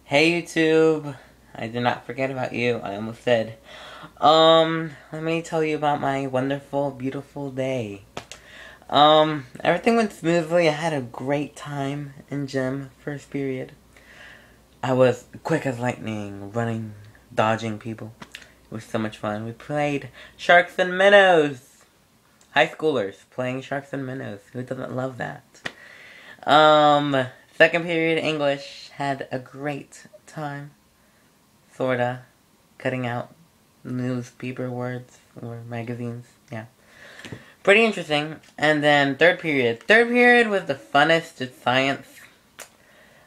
Hey YouTube, I did not forget about you. I almost said. Let me tell you about my wonderful, beautiful day. Everything went smoothly. I had a great time in gym, first period. I was quick as lightning, running, dodging people. It was so much fun. We played Sharks and Minnows. High schoolers playing Sharks and Minnows. Who doesn't love that? Second period English, had a great time. Sorta. Cutting out newspaper words or magazines. Yeah. Pretty interesting. And then third period. Third period was the funnest. It's science.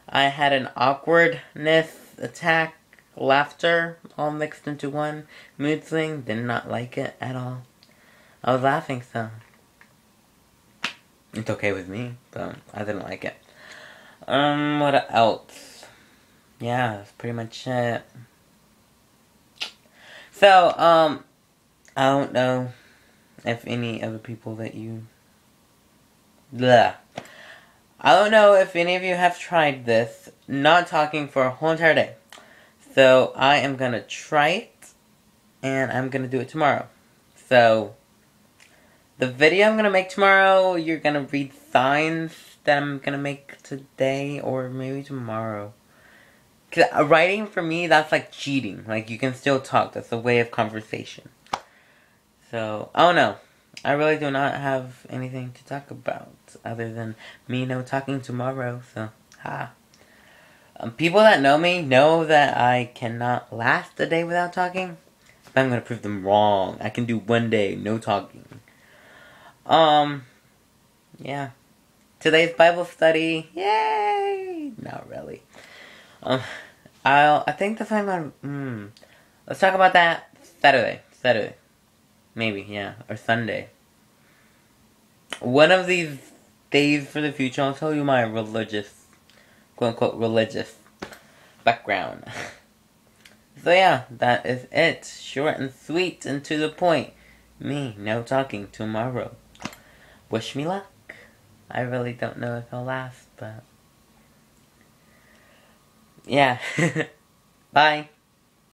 I had an awkwardness attack, laughter, all mixed into one. Mood swing, did not like it at all. I was laughing, so it's okay with me, but I didn't like it. What else? Yeah, that's pretty much it. So, I don't know if any of the people that you... Blah. I don't know if any of you have tried this, not talking for a whole entire day. So, I am gonna try it, and I'm gonna do it tomorrow. So, the video I'm gonna make tomorrow, you're gonna read signs that I'm gonna make today, or maybe tomorrow. Cause writing for me, that's like cheating. Like, you can still talk. That's a way of conversation. So, I don't know. I really do not have anything to talk about other than me talking tomorrow. So, ha. People that know me know that I cannot last a day without talking. But I'm gonna prove them wrong. I can do one day, no talking. Yeah. Today's Bible study. Yay! Not really. I think that's what I'm gonna, let's talk about that Saturday. Maybe, yeah. Or Sunday. One of these days for the future, I'll tell you my religious, quote-unquote, religious background. So yeah, that is it. Short and sweet and to the point. Me, no talking tomorrow. Wish me luck. I really don't know if I'll last, but... yeah. Bye.